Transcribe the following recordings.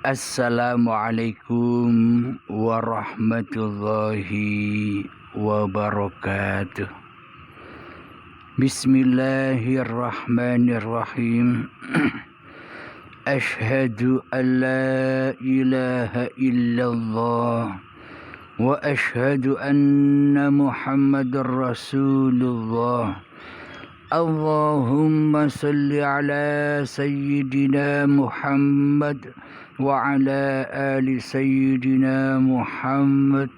Assalamualaikum warahmatullahi wabarakatuh. Bismillahirrahmanirrahim. Ashhadu an la ilaha illallah wa ashhadu anna Muhammadar Rasulullah. Allahumma salli ala sayyidina Muhammad wa ala ali sayyidina Muhammad.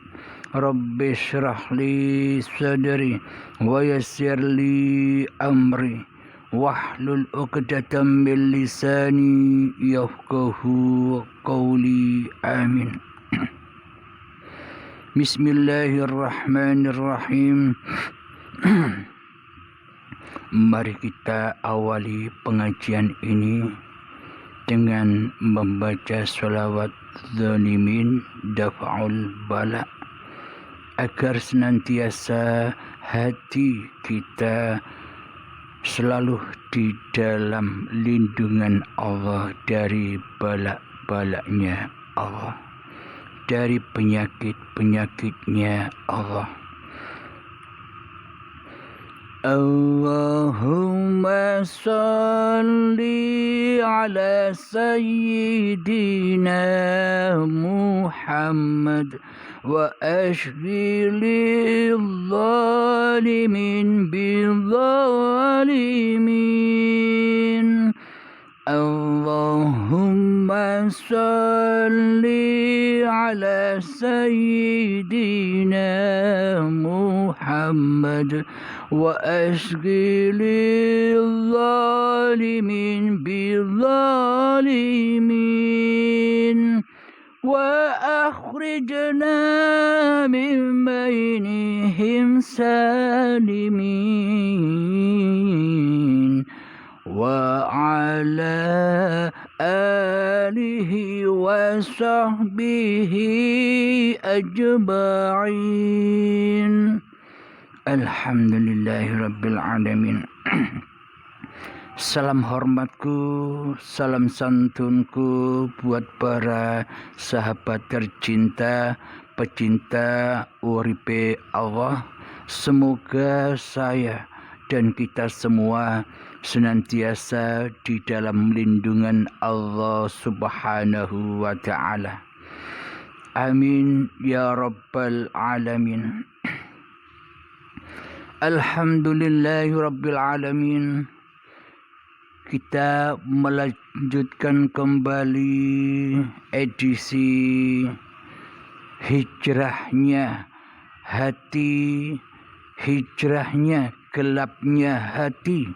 Rabbi shrah li sadri wa yassir li amri wahlul 'uqdatam min lisani yafqahu qawli. Amin. Bismillahirrahmanirrahim. Mari kita awali pengajian ini dengan membaca sholawat zalimin dafa'ul bala, agar senantiasa hati kita selalu di dalam lindungan Allah dari balak-balaknya Allah, dari penyakit-penyakitnya Allah. Allahumma salli ala sayyidina Muhammad wa ashghilil zalimin bil zalimin. Allahumma salli ala sayyidina Muhammad wa ashghilil zalimin bil zalimin wa akhrijna min bainihim salimin wa ala alihi wa sahbihi ajma'in. Alhamdulillahi rabbil alamin. Salam hormatku, salam santunku buat para sahabat tercinta, pecinta uripe Allah. Semoga saya dan kita semua senantiasa di dalam lindungan Allah Subhanahu wa ta'ala. Amin ya rabbal alamin. Alhamdulillahi rabbil alamin. Kita melanjutkan kembali edisi hijrahnya hati, hijrahnya gelapnya hati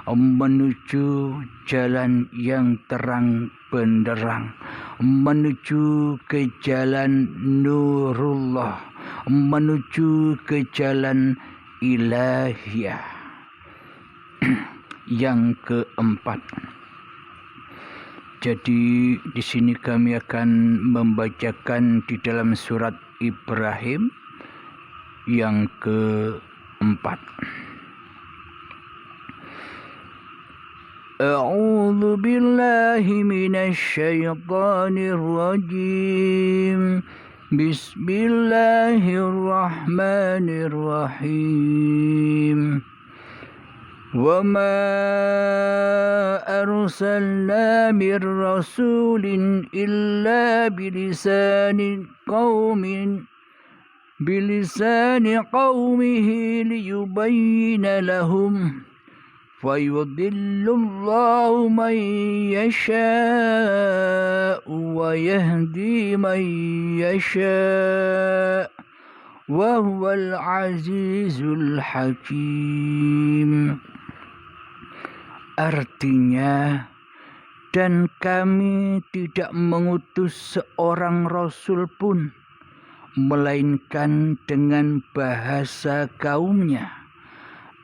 menuju jalan yang terang benderang, menuju ke jalan nurullah, menuju ke jalan ilahiyah. Yang keempat. Jadi di sini kami akan membacakan di dalam surat Ibrahim yang keempat. A'udzu billahi minasy syaithanir rajim. Bismillahirrahmanirrahim. Wa ma arsalna mir rasulin illa bilisani qaumihi liyubayyina lahum fayudillullahu man yasha'u wa yahdi man yasha' wa huwal azizul hakim. Artinya, dan kami tidak mengutus seorang rasul pun melainkan dengan bahasa kaumnya,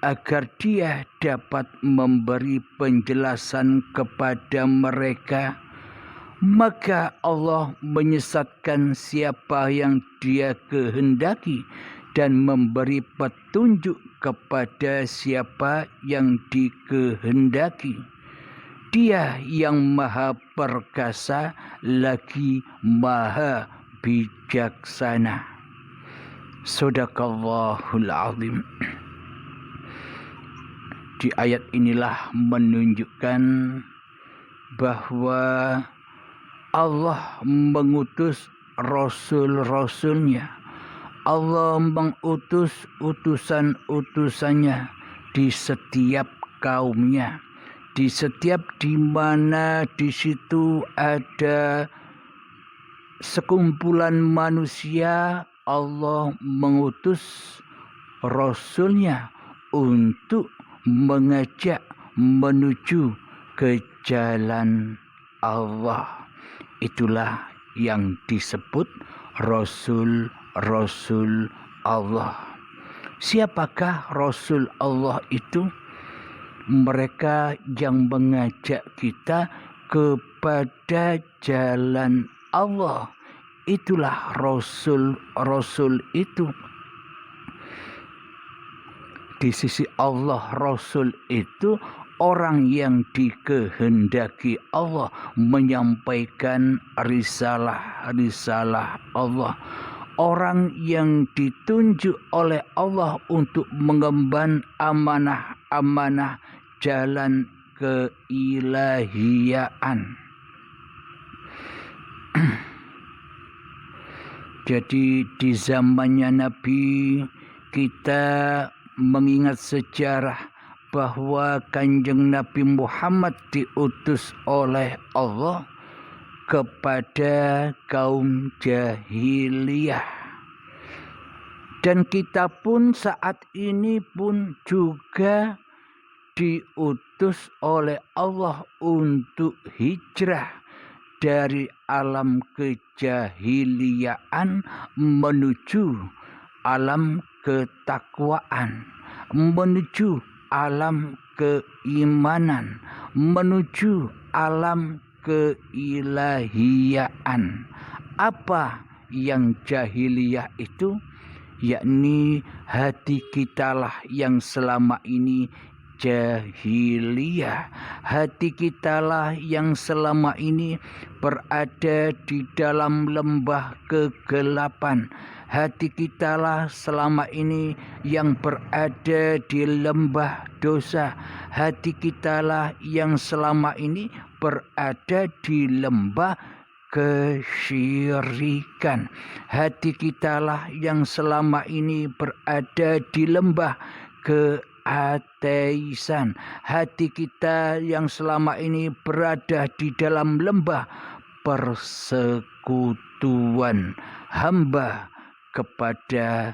agar dia dapat memberi penjelasan kepada mereka. Maka Allah menyesatkan siapa yang Dia kehendaki dan memberi petunjuk kepada siapa yang dikehendaki. Dia yang maha perkasa lagi maha bijaksana. Shadaqallahul azim. Di ayat inilah menunjukkan bahwa Allah mengutus rasul-rasulnya. Allah mengutus utusan-utusannya di setiap kaumnya. Di setiap di mana di situ ada sekumpulan manusia, Allah mengutus rasulnya untuk mengajak menuju ke jalan Allah. Itulah yang disebut Rasul-Rasul Allah. Siapakah Rasul Allah itu? Mereka yang mengajak kita kepada jalan Allah. Itulah Rasul-Rasul itu. Di sisi Allah, Rasul itu orang yang dikehendaki Allah menyampaikan risalah Allah. Orang yang ditunjuk oleh Allah untuk mengemban amanah-amanah jalan keilahiyaan. Jadi di zamannya Nabi kita mengingat sejarah bahwa Kanjeng Nabi Muhammad diutus oleh Allah kepada kaum jahiliyah. Dan kita pun saat ini pun juga diutus oleh Allah untuk hijrah dari alam kejahiliaan menuju alam ketakwaan, menuju alam keimanan, menuju alam keilahiyaan. Apa yang jahiliyah itu? Yakni hati kitalah yang selama ini jahiliyah. Hati kitalah yang selama ini berada di dalam lembah kegelapan. Hati kitalah selama ini yang berada di lembah dosa. Hati kitalah yang selama ini berada di lembah kesyirikan. Hati kitalah yang selama ini berada di lembah keateisan. Hati kita yang selama ini berada di dalam lembah persekutuan hamba kepada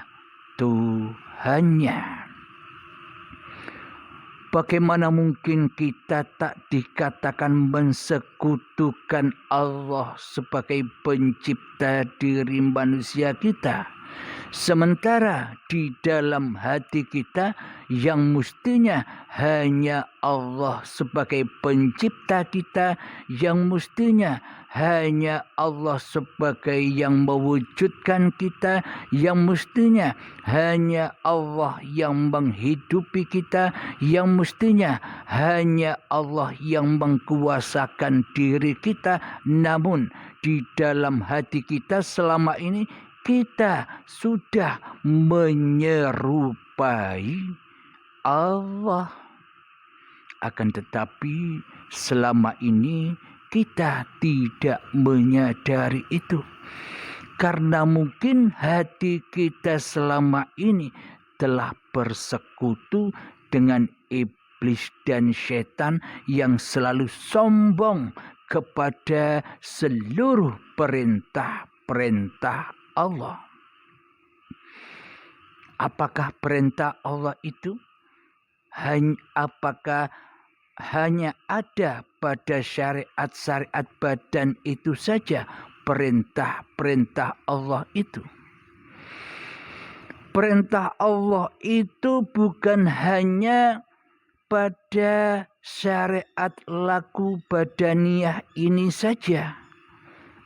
Tuhannya. Bagaimana mungkin kita tak dikatakan mensekutukan Allah sebagai pencipta diri manusia kita? Sementara di dalam hati kita yang mestinya hanya Allah sebagai pencipta kita, yang mestinya hanya Allah sebagai yang mewujudkan kita, yang mestinya hanya Allah yang menghidupi kita, yang mestinya hanya Allah yang mengkuasakan diri kita. Namun di dalam hati kita selama ini kita sudah menyerupai Allah. Akan tetapi selama ini kita tidak menyadari itu. Karena mungkin hati kita selama ini telah bersekutu dengan iblis dan setan yang selalu sombong kepada seluruh perintah-perintah Allah. Apakah perintah Allah itu apakah hanya ada pada syariat-syariat badan itu saja perintah-perintah Allah itu? Perintah Allah itu bukan hanya pada syariat laku badaniyah ini saja.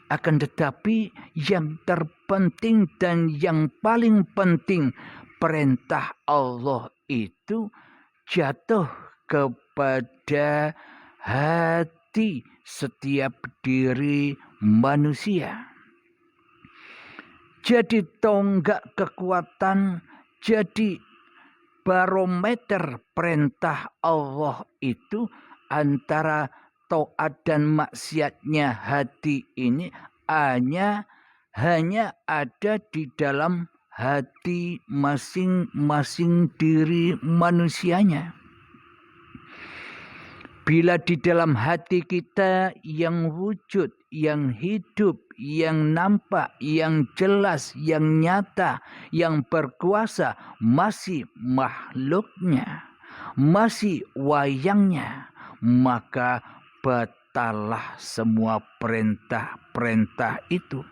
Akan tetapi yang terpenting dan yang paling penting, perintah Allah itu jatuh kepada hati setiap diri manusia. Jadi tonggak kekuatan, jadi barometer perintah Allah itu antara taat dan maksiatnya hati ini hanya ada di dalam hati masing-masing diri manusianya. Bila di dalam hati kita yang wujud, yang hidup, yang nampak, yang jelas, yang nyata, yang berkuasa masih makhluknya, masih wayangnya, maka batallah semua perintah-perintah itu.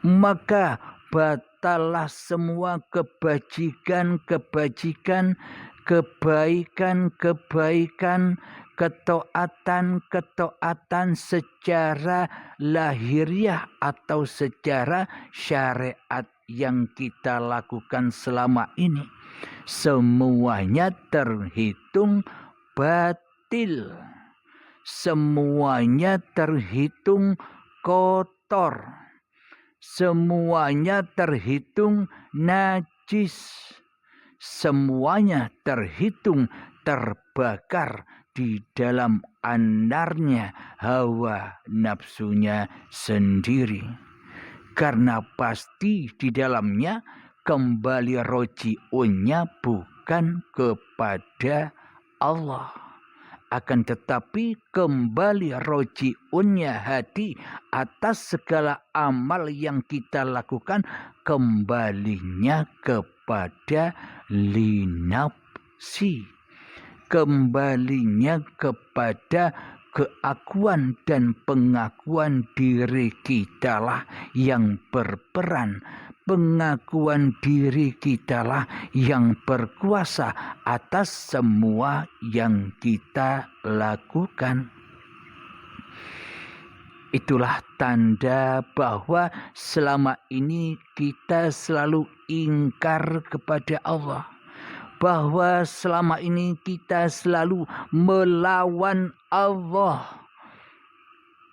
Maka batallah semua kebajikan-kebajikan, kebaikan-kebaikan, ketaatan secara lahiriah atau secara syariat yang kita lakukan selama ini. Semuanya terhitung batil. Semuanya terhitung kotor. Semuanya terhitung najis. Semuanya terhitung terbakar di dalam andarnya hawa nafsunya sendiri. Karena pasti di dalamnya kembali roji'unnya bukan kepada Allah. Akan tetapi kembali roji'unnya hati atas segala amal yang kita lakukan kembalinya kepada linafsi. Kembalinya kepada keakuan dan pengakuan diri kitalah yang berperan. Pengakuan diri kitalah yang berkuasa atas semua yang kita lakukan. Itulah tanda bahwa selama ini kita selalu ingkar kepada Allah. Bahwa selama ini kita selalu melawan Allah.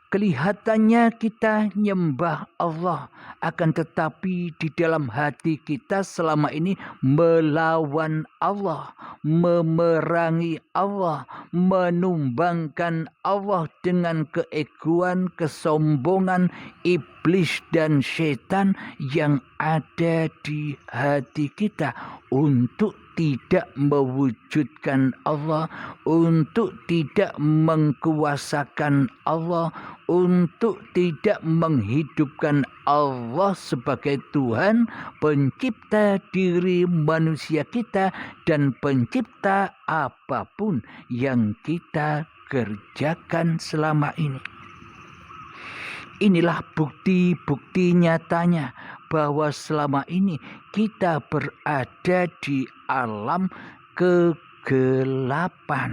Kelihatannya kita nyembah Allah, akan tetapi di dalam hati kita selama ini melawan Allah, memerangi Allah, menumbangkan Allah dengan keegoan, kesombongan, iblis dan setan yang ada di hati kita untuk tidak mewujudkan Allah, untuk tidak mengkuasakan Allah, untuk tidak menghidupkan Allah sebagai Tuhan, pencipta diri manusia kita dan pencipta apapun yang kita kerjakan selama ini. Inilah bukti-bukti nyatanya bahwa selama ini kita berada di alam kegelapan.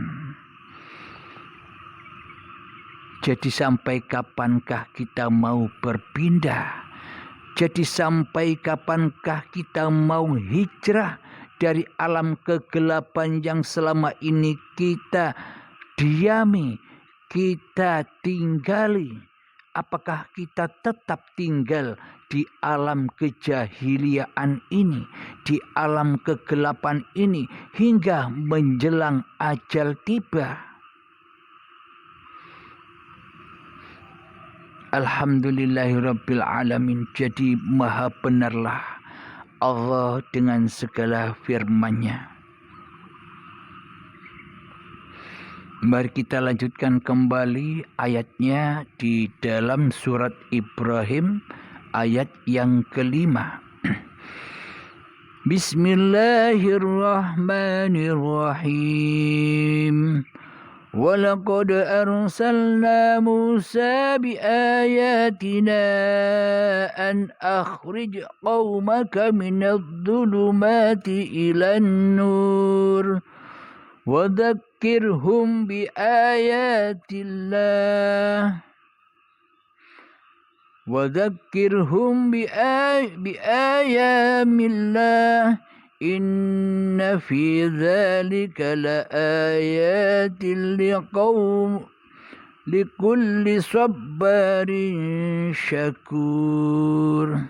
Jadi sampai kapankah kita mau berpindah? Jadi sampai kapankah kita mau hijrah dari alam kegelapan yang selama ini kita diami, kita tinggali? Apakah kita tetap tinggal di alam kejahiliaan ini, di alam kegelapan ini hingga menjelang ajal tiba? Alhamdulillahirabbil alamin. Jadi maha benarlah Allah dengan segala firman-Nya. Mari kita lanjutkan kembali ayatnya di dalam surat Ibrahim ayat yang kelima. Bismillahirrahmanirrahim. وَلَقَدْ أَرْسَلْنَا مُوسَى بِآيَاتِنَا أَنْ أَخْرِجْ قَوْمَكَ مِنَ الظُّلُمَاتِ إِلَى النُّورِ وَذَكِّرْهُمْ بِآيَاتِ اللَّهِ إِنَّ فِي ذَلِكَ لَآيَاتٍ likulli sabbarin syakur.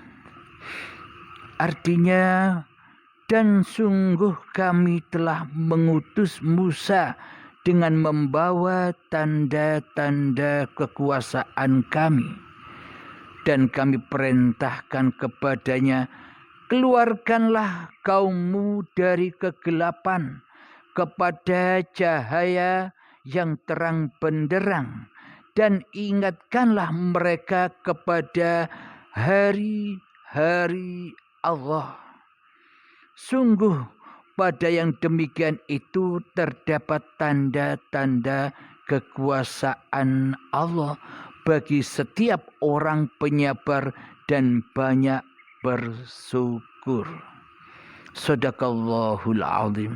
Artinya, dan sungguh kami telah mengutus Musa dengan membawa tanda-tanda kekuasaan kami. Dan kami perintahkan kepadanya, keluarkanlah kaummu dari kegelapan kepada cahaya yang terang benderang, dan ingatkanlah mereka kepada hari-hari Allah. Sungguh pada yang demikian itu terdapat tanda-tanda kekuasaan Allah bagi setiap orang penyabar dan banyak bersyukur. Shadaqallahul azim.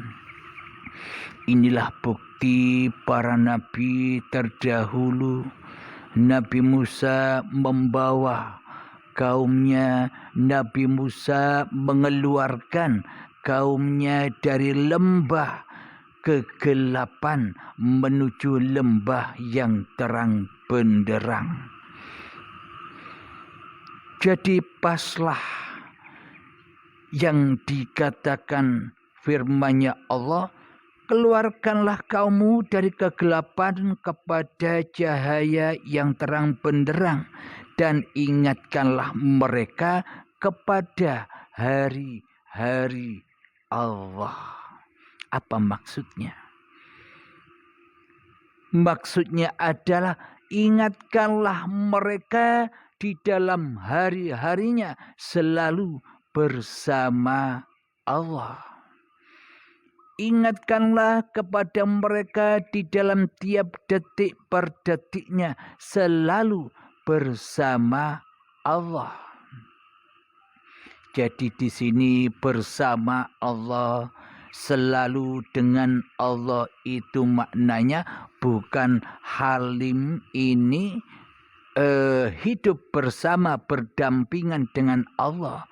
Inilah bukti para nabi terdahulu. Nabi Musa membawa kaumnya, Nabi Musa mengeluarkan kaumnya dari lembah kegelapan menuju lembah yang terang benderang. Jadi paslah yang dikatakan firman-Nya Allah, keluarkanlah kaummu dari kegelapan kepada cahaya yang terang benderang, dan ingatkanlah mereka kepada hari-hari Allah. Apa maksudnya? Maksudnya adalah ingatkanlah mereka di dalam hari-harinya selalu bersama Allah. Ingatkanlah kepada mereka di dalam tiap detik per detiknya selalu bersama Allah. Jadi di sini bersama Allah, selalu dengan Allah itu maknanya bukan halim ini hidup bersama berdampingan dengan Allah.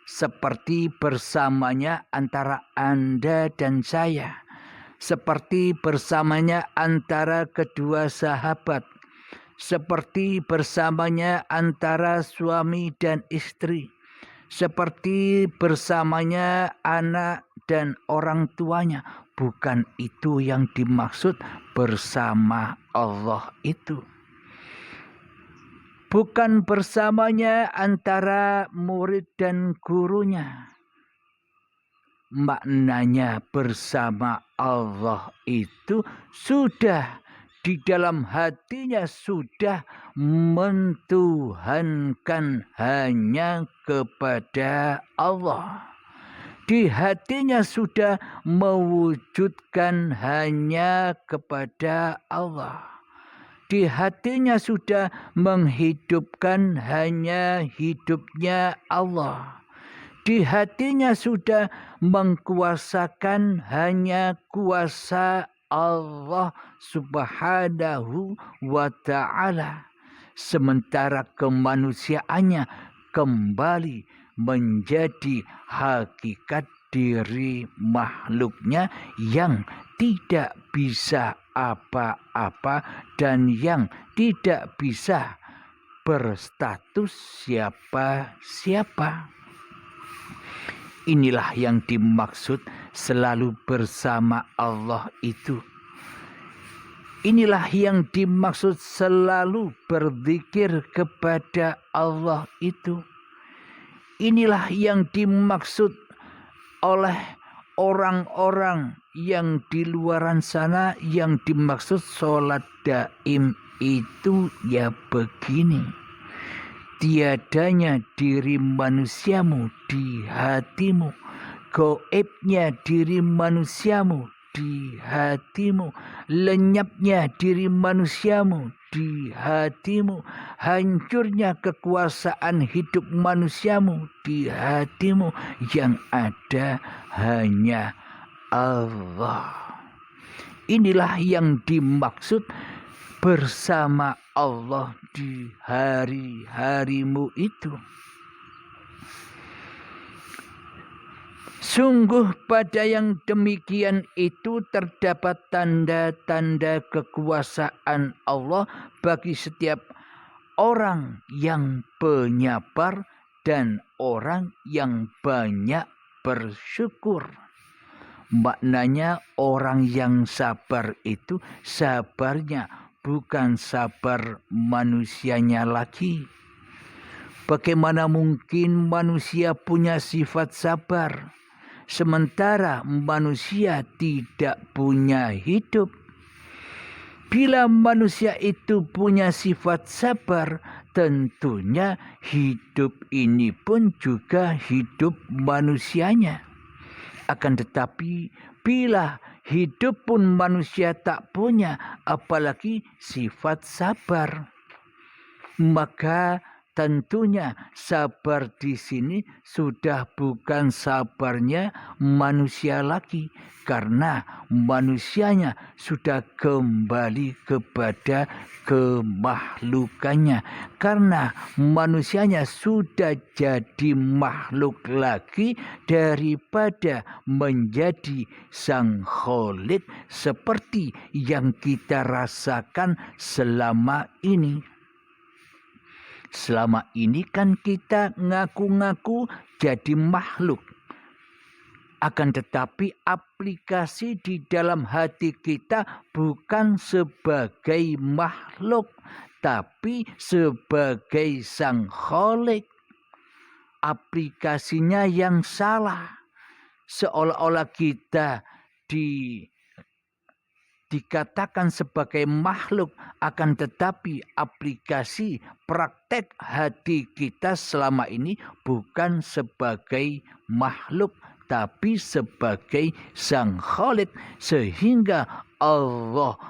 Seperti bersamanya antara Anda dan saya. Seperti bersamanya antara kedua sahabat. Seperti bersamanya antara suami dan istri. Seperti bersamanya anak dan orang tuanya. Bukan itu yang dimaksud bersama Allah itu. Bukan bersamanya antara murid dan gurunya. Maknanya bersama Allah itu sudah di dalam hatinya sudah mentuhankan hanya kepada Allah. Di hatinya sudah mewujudkan hanya kepada Allah. Di hatinya sudah menghidupkan hanya hidupnya Allah. Di hatinya sudah mengkuasakan hanya kuasa Allah Subhanahu wa ta'ala. Sementara kemanusiaannya kembali menjadi hakikat diri makhluknya yang tidak bisa apa-apa dan yang tidak bisa berstatus siapa-siapa. Inilah yang dimaksud selalu bersama Allah itu. Inilah yang dimaksud selalu berzikir kepada Allah itu. Inilah yang dimaksud oleh orang-orang yang di luaran sana yang dimaksud sholat daim itu ya begini. Tiadanya diri manusiamu di hatimu, gaibnya diri manusiamu di hatimu, lenyapnya diri manusiamu di hatimu, hancurnya kekuasaan hidup manusiamu di hatimu, yang ada hanya Allah. Inilah yang dimaksud bersama Allah di hari-harimu itu. Sungguh pada yang demikian itu terdapat tanda-tanda kekuasaan Allah bagi setiap orang yang penyabar dan orang yang banyak bersyukur. Maknanya orang yang sabar itu sabarnya bukan sabar manusianya lagi. Bagaimana mungkin manusia punya sifat sabar, sementara manusia tidak punya hidup? Bila manusia itu punya sifat sabar, tentunya hidup ini pun juga hidup manusianya. Akan tetapi bila hidup pun manusia tak punya, apalagi sifat sabar, maka tentunya sabar di sini sudah bukan sabarnya manusia lagi, karena manusianya sudah kembali kepada kemakhlukannya, karena manusianya sudah jadi makhluk lagi daripada menjadi sang Khalik seperti yang kita rasakan selama ini. Selama ini kan kita ngaku-ngaku jadi makhluk. Akan tetapi aplikasi di dalam hati kita bukan sebagai makhluk, tapi sebagai sang Khalik. Aplikasinya yang salah. Seolah-olah kita dikatakan sebagai makhluk, akan tetapi aplikasi praktek hati kita selama ini bukan sebagai makhluk, tapi sebagai sang Khalik, sehingga Allah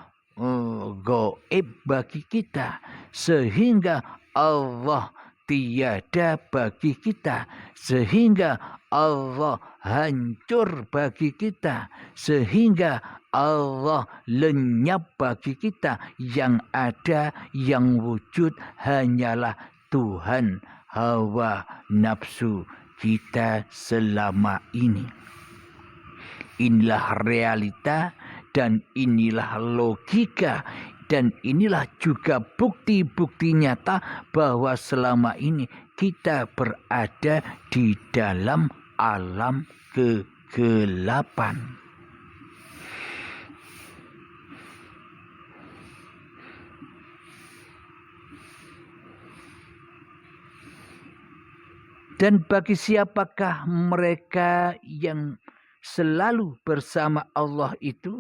gaib bagi kita, sehingga Allah tiada bagi kita, sehingga Allah hancur bagi kita, sehingga Allah lenyap bagi kita. Yang ada, yang wujud hanyalah Tuhan hawa nafsu kita selama ini. Inilah realita dan inilah logika. Dan inilah juga bukti-bukti nyata bahwa selama ini kita berada di dalam alam kegelapan. Dan bagi siapakah mereka yang selalu bersama Allah itu?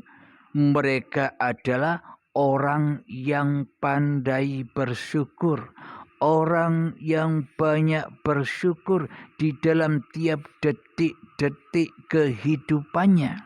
Mereka adalah orang yang pandai bersyukur, orang yang banyak bersyukur di dalam tiap detik-detik kehidupannya.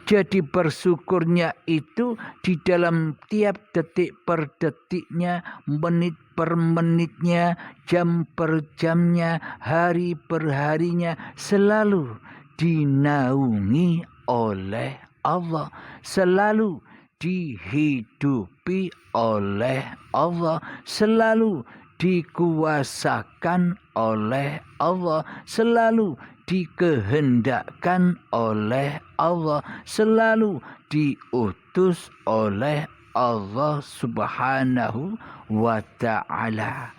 Jadi bersyukurnya itu di dalam tiap detik per detiknya, menit per menitnya, jam per jamnya, hari per harinya selalu dinaungi oleh Allah, selalu dihidupi oleh Allah, selalu dikuasakan oleh Allah, selalu dikehendakkan oleh Allah, selalu diutus oleh Allah Subhanahu wa ta'ala.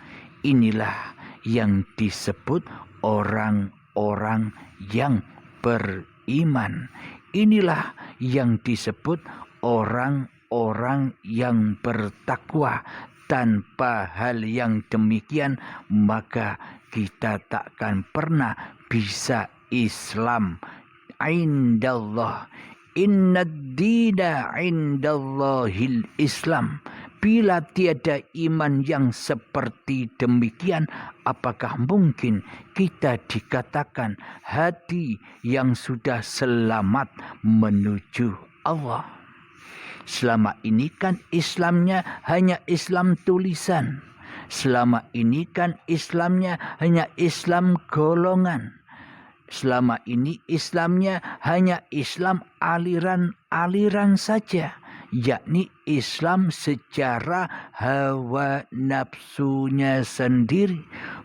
Inilah yang disebut orang-orang yang beriman. Inilah yang disebut orang-orang yang bertakwa. Tanpa hal yang demikian, maka kita takkan pernah bisa Islam. Indallah, innad dina indallahil Islam. Bila tiada iman yang seperti demikian, apakah mungkin kita dikatakan hati yang sudah selamat menuju Allah? Selama ini kan Islamnya hanya Islam tulisan. Selama ini kan Islamnya hanya Islam golongan. Selama ini Islamnya hanya Islam aliran-aliran saja, yakni Islam secara hawa nafsunya sendiri,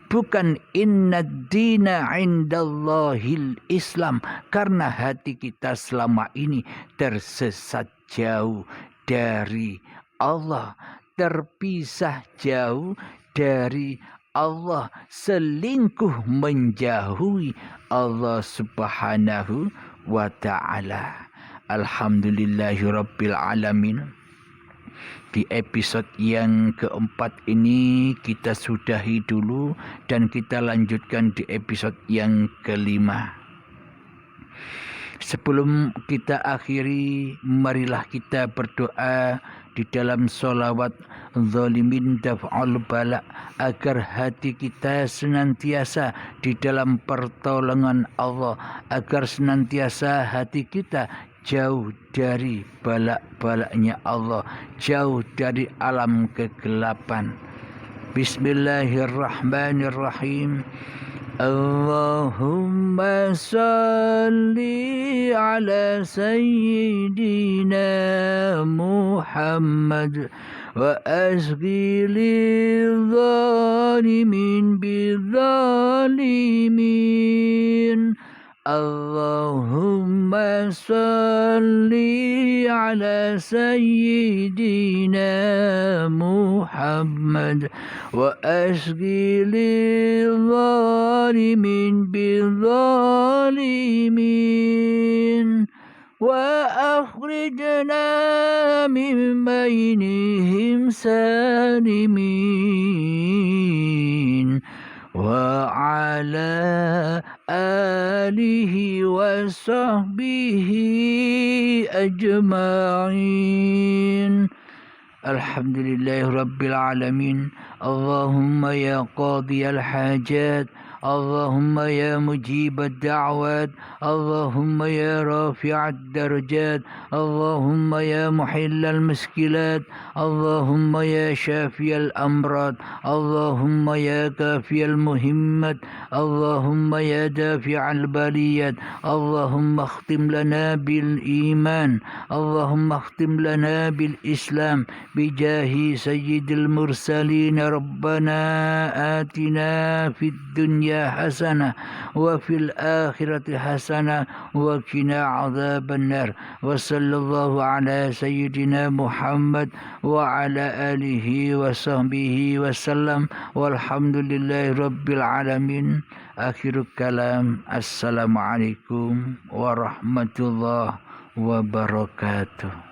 bukan inna dina indallahil Islam, karena hati kita selama ini tersesat jauh dari Allah, terpisah jauh dari Allah, selingkuh menjauhi Allah Subhanahu wa ta'ala. Alhamdulillahirabbil alamin. Di episode yang keempat ini kita sudahi dulu dan kita lanjutkan di episode yang kelima. Sebelum kita akhiri, marilah kita berdoa di dalam sholawat zalimin daf'al bala, agar hati kita senantiasa di dalam pertolongan Allah, agar senantiasa hati kita jauh dari balak-balaknya Allah, jauh dari alam kegelapan. Bismillahirrahmanirrahim. Allahumma salli ala sayyidina Muhammad wa asghilil zalimin bizzalimin. Allahumma salli ala sayyidina Muhammad wa asghilil zalimin bizzalimin wa akhrijna min bainihim salimin wa ala alihi wa sahbihi ajma'in. Alhamdulillahi rabbil alamin. Allahumma ya qadiyal hajat, اللهم يا مجيب الدعوات، اللهم يا رافع الدرجات، اللهم يا محل المشكلات، اللهم يا شافي الأمراض، اللهم يا كافي المهمات، اللهم يا دافع البليات، اللهم اختم لنا بالإيمان، اللهم اختم لنا بالإسلام بجاه سيد المرسلين. ربنا آتنا في الدنيا حسنة وفي الآخرة حسنة وقنا عذاب النار. وصلى الله على سيدنا محمد وعلى آله وصحبه وسلم والحمد لله رب العالمين. آخر الكلام، السلام عليكم ورحمة الله وبركاته.